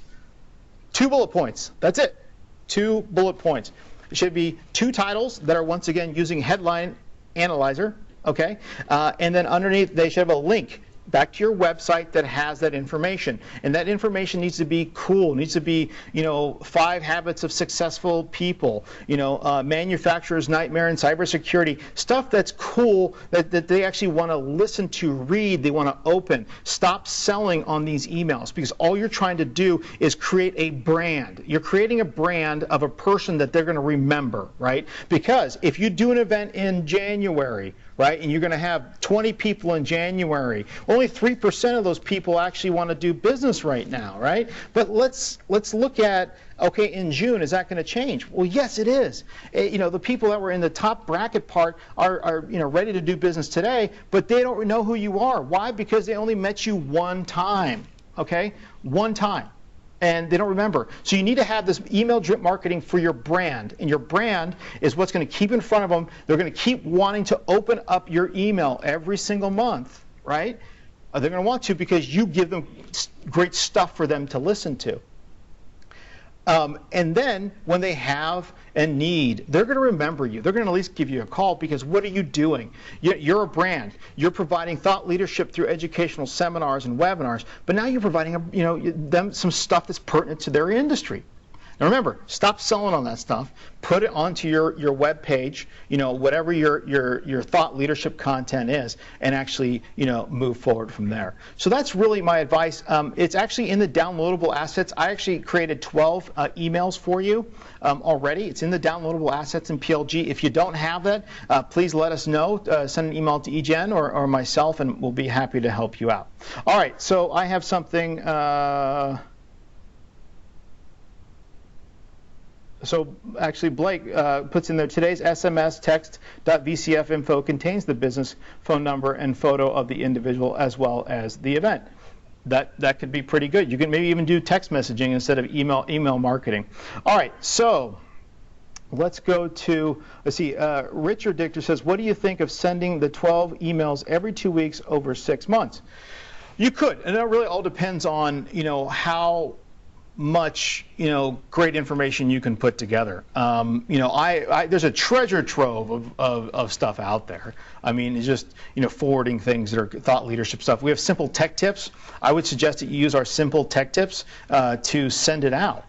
S1: 2 bullet points. That's it. 2 bullet points. It should be 2 titles that are, once again, using headline analyzer. Okay, and then underneath they should have a link back to your website that has that information. And that information needs to be cool. It needs to be, 5 habits of successful people, manufacturer's nightmare in cybersecurity, stuff that's cool that they actually want to listen to, read, they want to open. Stop selling on these emails, because all you're trying to do is create a brand. You're creating a brand of a person that they're going to remember, right? Because if you do an event in January, right, and you're going to have 20 people in January, only 3% of those people actually want to do business right now, right? But let's look at, okay, in June, is that going to change? Well, yes, it is. The people that were in the top bracket part are ready to do business today, but they don't know who you are. Why? Because they only met you one time, okay? One time. And they don't remember. So you need to have this email drip marketing for your brand. And your brand is what's going to keep in front of them. They're going to keep wanting to open up your email every single month, right? They're going to want to, because you give them great stuff for them to listen to. And then when they have a need, they're going to remember you. They're going to at least give you a call, because what are you doing? You're a brand. You're providing thought leadership through educational seminars and webinars, but now you're providing them some stuff that's pertinent to their industry. Now remember, stop selling on that stuff. Put it onto your web page, whatever your thought leadership content is, and actually move forward from there. So that's really my advice. It's actually in the downloadable assets. I actually created 12 emails for you already. It's in the downloadable assets in PLG. If you don't have that, please let us know. Send an email to eGen or myself, and we'll be happy to help you out. All right, so I have something. So actually, Blake puts in there, today's SMS text.vcf info contains the business phone number and photo of the individual as well as the event. That could be pretty good. You can maybe even do text messaging instead of email marketing. All right, so let's go to, let's see, Richard Dichter says, what do you think of sending the 12 emails every 2 weeks over 6 months? You could, and it really all depends on, how much, great information you can put together. There's a treasure trove of stuff out there. I mean, it's just, forwarding things that are thought leadership stuff. We have simple tech tips. I would suggest that you use our simple tech tips to send it out.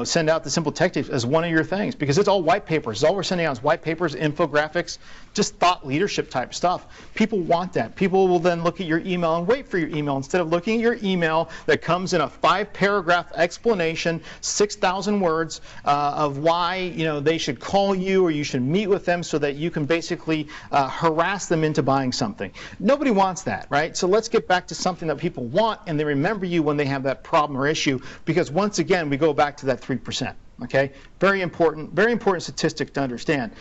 S1: Send out the simple tech tips as one of your things, because it's all white papers. All we're sending out is white papers, infographics, just thought leadership type stuff. People want that. People will then look at your email and wait for your email instead of looking at your email that comes in a 5-paragraph explanation, 6,000 words of why they should call you or you should meet with them so that you can basically harass them into buying something. Nobody wants that, right? So let's get back to something that people want and they remember you when they have that problem or issue, because once again we go back to that 3%. Okay, very important statistic to understand.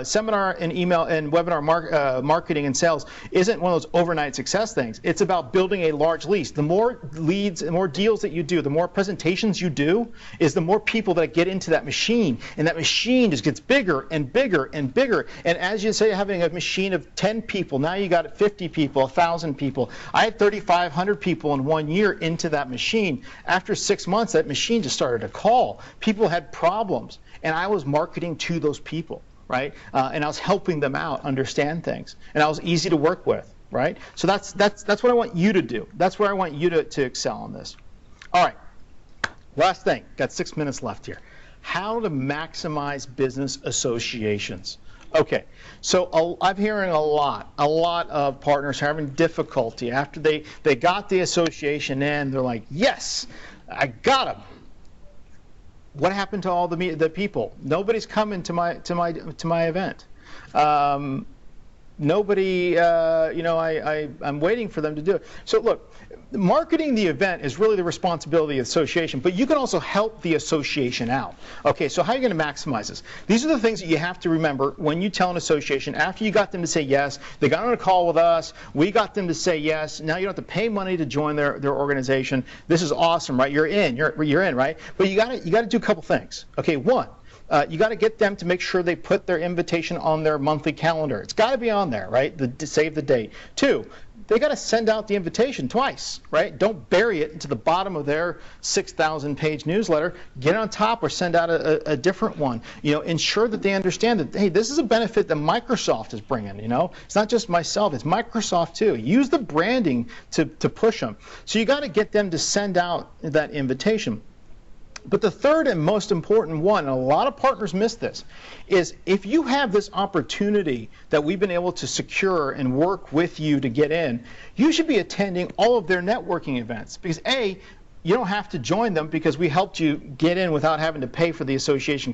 S1: Seminar and email and webinar marketing and sales isn't one of those overnight success things. It's about building a large list. The more leads and more deals that you do, the more presentations you do, is the more people that get into that machine, and that machine just gets bigger and bigger and bigger. And as you say, having a machine of 10 people, now you got 50 people, 1,000 people. I had 3,500 people in 1 year into that machine. After 6 months, that machine just started to call. People had problems, and I was marketing to those people, right? And I was helping them out understand things, and I was easy to work with, right? So that's what I want you to do. That's where I want you to excel on this. All right, last thing. Got 6 minutes left here. How to maximize business associations. Okay, so I'm hearing a lot of partners having difficulty after they got the association in. They're like, yes, I got them. What happened to all the people? Nobody's coming to my event. Nobody, I'm waiting for them to do it. So look, marketing the event is really the responsibility of the association, but you can also help the association out. Okay, so how are you going to maximize this? These are the things that you have to remember when you tell an association, after you got them to say yes, they got on a call with us, we got them to say yes, now you don't have to pay money to join their organization. This is awesome, right? You're in, right? But you got to do a couple things. Okay, one, you got to get them to make sure they put their invitation on their monthly calendar. It's got to be on there, right? To save the date. Two, they got to send out the invitation twice, right? Don't bury it into the bottom of their 6,000-page newsletter. Get on top or send out a different one. Ensure that they understand that, hey, this is a benefit that Microsoft is bringing. It's not just myself; it's Microsoft too. Use the branding to push them. So you got to get them to send out that invitation. But the third and most important one, and a lot of partners miss this, is if you have this opportunity that we've been able to secure and work with you to get in, you should be attending all of their networking events. Because A, you don't have to join them because we helped you get in without having to pay for the association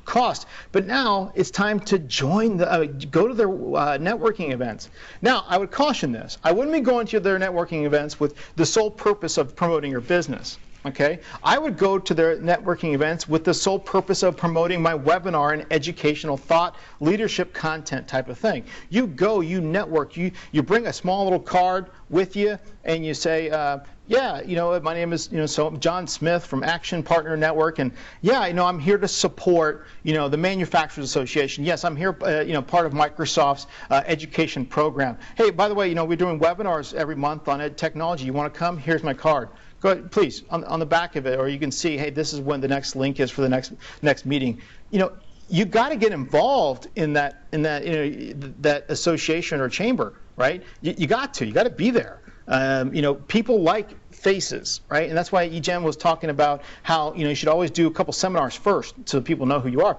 S1: cost. But now it's time to join go to their networking events. Now, I would caution this. I wouldn't be going to their networking events with the sole purpose of promoting your business. Okay, I would go to their networking events with the sole purpose of promoting my webinar and educational thought leadership content type of thing. You go, you network, you bring a small little card with you, and you say, yeah, my name is so John Smith from Action Partner Network, and yeah, I'm here to support the Manufacturers Association. Yes, I'm here, part of Microsoft's education program. Hey, by the way, we're doing webinars every month on technology. You want to come? Here's my card. Go ahead, please, on the back of it, or you can see, hey, this is when the next link is for the next meeting. You got to get involved in that that association or chamber, right? You got to be there. People like faces, right? And that's why LeadGen was talking about how you should always do a couple seminars first so people know who you are.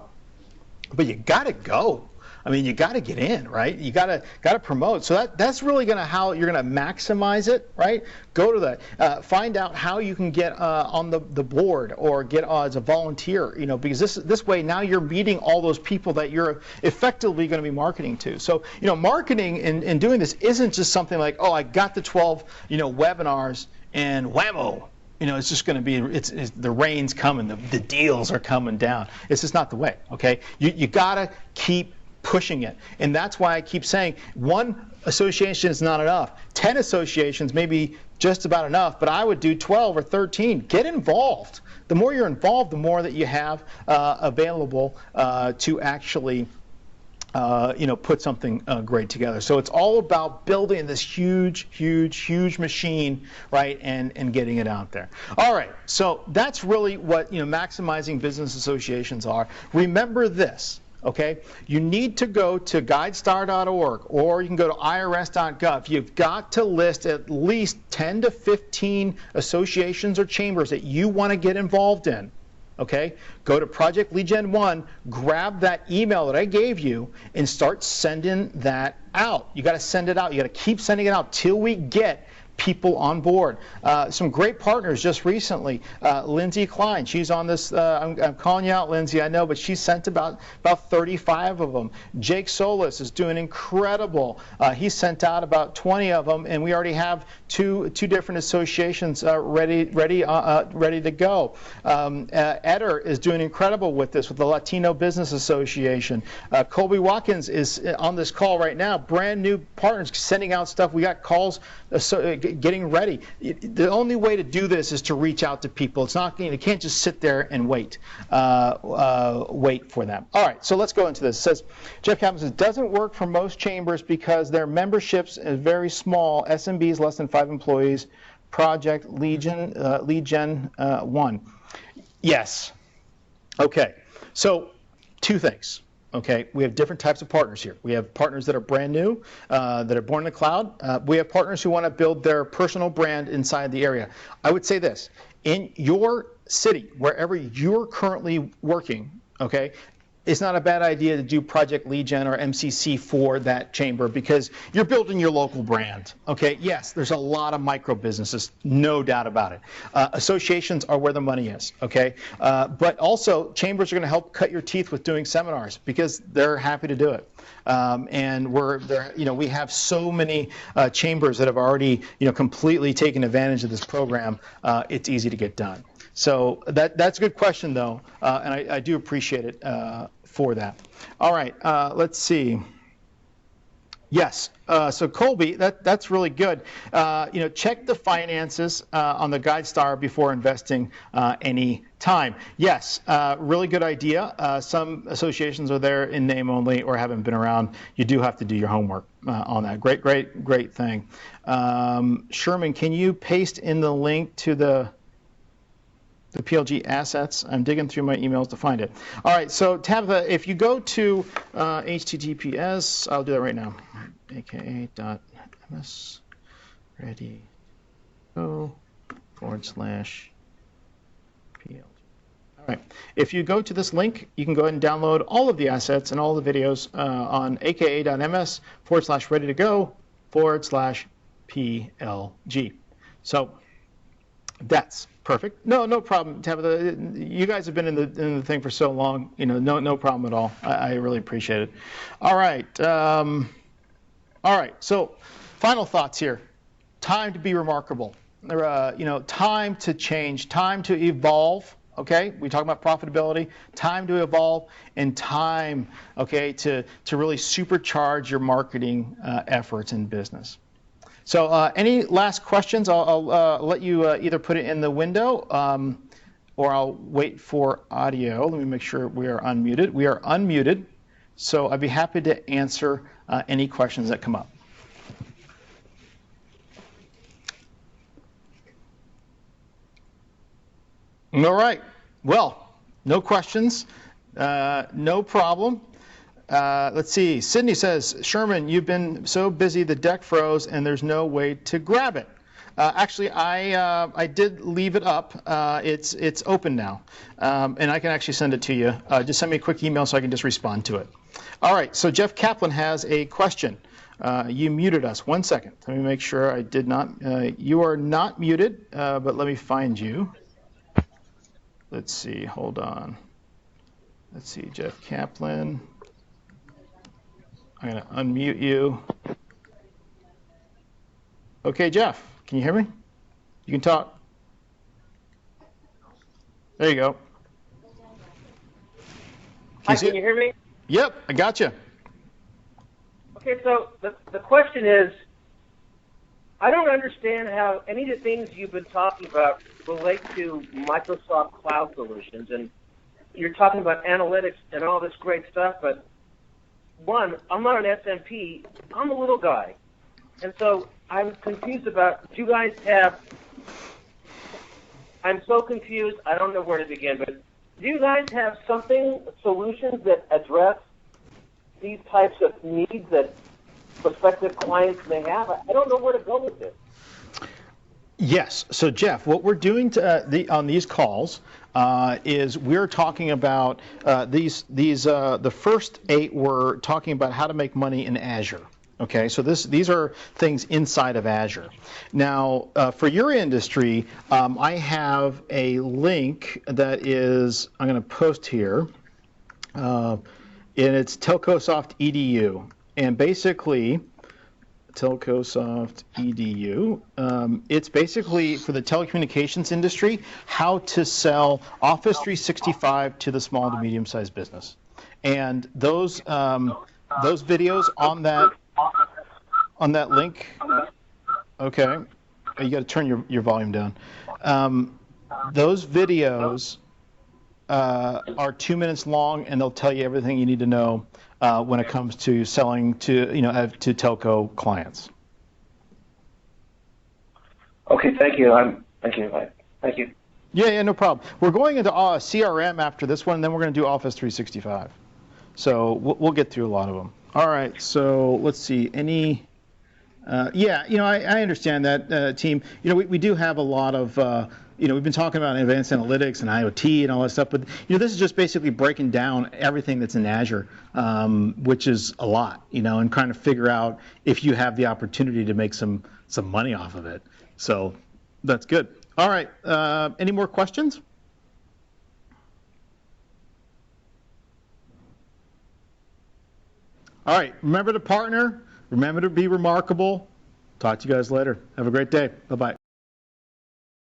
S1: But you got to go. I mean, you got to get in, right? You got to promote. So that's really how you're going to maximize it, right? Go to that. Find out how you can get on the board or get as a volunteer, because this way now you're meeting all those people that you're effectively going to be marketing to. So, marketing and doing this isn't just something like, oh, I got the 12, webinars and whammo. It's just going to be, it's the rain's coming, the deals are coming down. It's just not the way, okay? You got to keep pushing it. And that's why I keep saying one association is not enough. 10 associations may be just about enough, but I would do 12 or 13. Get involved. The more you're involved, the more that you have available to actually put something great together. So it's all about building this huge machine, right, and getting it out there. All right, so that's really what maximizing business associations are. Remember this. Okay, you need to go to guidestar.org or you can go to irs.gov. You've got to list at least 10 to 15 associations or chambers that you want to get involved in. Okay, go to Project LeadGen 1, grab that email that I gave you, and start sending that out. You got to send it out. You got to keep sending it out till we get people on board. Some great partners just recently. Lindsay Klein, she's on this. I'm calling you out, Lindsay, I know, but she sent about 35 of them. Jake Solis is doing incredible. He sent out about 20 of them, and we already have two different associations ready to go. Eder is doing incredible with this, with the Latino Business Association. Colby Watkins is on this call right now. Brand new partners sending out stuff. We got calls. Getting ready. The only way to do this is to reach out to people. It's not, you can't just sit there and wait for them. All right, so let's go into this. It says, Jeff Kaplan says, doesn't work for most chambers because their memberships is very small. SMBs less than 5 employees. Project LeadGen 1. Yes. Okay. So 2 things. Okay, we have different types of partners here. We have partners that are brand new, that are born in the cloud. We have partners who want to build their personal brand inside the area. I would say this, in your city, wherever you're currently working, okay, it's not a bad idea to do Project LeadGen or MCC for that chamber because you're building your local brand. Okay, yes, there's a lot of micro businesses, no doubt about it. Associations are where the money is. Okay, but also chambers are going to help cut your teeth with doing seminars because they're happy to do it. And we're there. We have so many chambers that have already completely taken advantage of this program. It's easy to get done. So that's a good question, though, and I do appreciate it for that. All right, let's see. Yes, so Colby, that's really good. Check the finances on the GuideStar before investing any time. Yes, really good idea. Some associations are there in name only or haven't been around. You do have to do your homework on that. Great thing. Sherman, can you paste in the link to the PLG assets? I'm digging through my emails to find it. All right, so Tabitha, if you go to https, I'll do that right now, aka.ms ready go /PLG. All right, if you go to this link, you can go ahead and download all of the assets and all the videos on aka.ms /ready to go /PLG. So that's perfect. No problem, Tabitha. You guys have been in the thing for so long. No problem at all. I really appreciate it. All right. So, final thoughts here. Time to be remarkable. Time to change. Time to evolve. Okay, we talk about profitability. Time to evolve, and time, okay, to really supercharge your marketing efforts in business. So any last questions? I'll let you either put it in the window or I'll wait for audio. Let me make sure we are unmuted. We are unmuted, so I'd be happy to answer any questions that come up. All right. Well, no questions. No problem. Let's see. Sydney says, Sherman, you've been so busy the deck froze and there's no way to grab it. Actually, I did leave it up. It's open now, and I can actually send it to you. Just send me a quick email so I can just respond to it. All right. So Jeff Kaplan has a question. You muted us. 1 second. Let me make sure I did not. You are not muted, but let me find you. Let's see. Hold on. Let's see. Jeff Kaplan. I'm going to unmute you. Okay, Jeff, can you hear me? You can talk. There you go.
S6: Hi, can you hear me?
S1: Yep, I got you.
S6: Okay, so the question is, I don't understand how any of the things you've been talking about relate to Microsoft Cloud solutions. And you're talking about analytics and all this great stuff, but one, I'm not an SMP. I'm a little guy. And so I'm confused about, do you guys have, I'm so confused, I don't know where to begin, but do you guys have solutions that address these types of needs that prospective clients may have? I don't know where to go with this.
S1: Yes. So, Jeff, what we're doing on these calls is we're talking about the first 8 were talking about how to make money in Azure. Okay, so these are things inside of Azure. Now, for your industry, I have a link that is, I'm going to post here, and it's Telcosoft EDU. And basically, Telcosoft EDU, it's basically for the telecommunications industry, how to sell Office 365 to the small to medium-sized business. And those videos on that link, okay, you got to turn your volume down. Those videos are 2 minutes long, and they'll tell you everything you need to know when it comes to selling to to telco clients.
S6: Okay, thank you. Thank you.
S1: Yeah, no problem. We're going into CRM after this one, and then we're going to do Office 365. So we'll get through a lot of them. All right, so let's see. Any? Yeah, I understand that, team. We do have a lot of, we've been talking about advanced analytics and IoT and all that stuff, but, this is just basically breaking down everything that's in Azure, which is a lot, and trying to figure out if you have the opportunity to make some money off of it. So that's good. All right, any more questions? All right, remember to partner. Remember to be remarkable. Talk to you guys later. Have a great day. Bye-bye.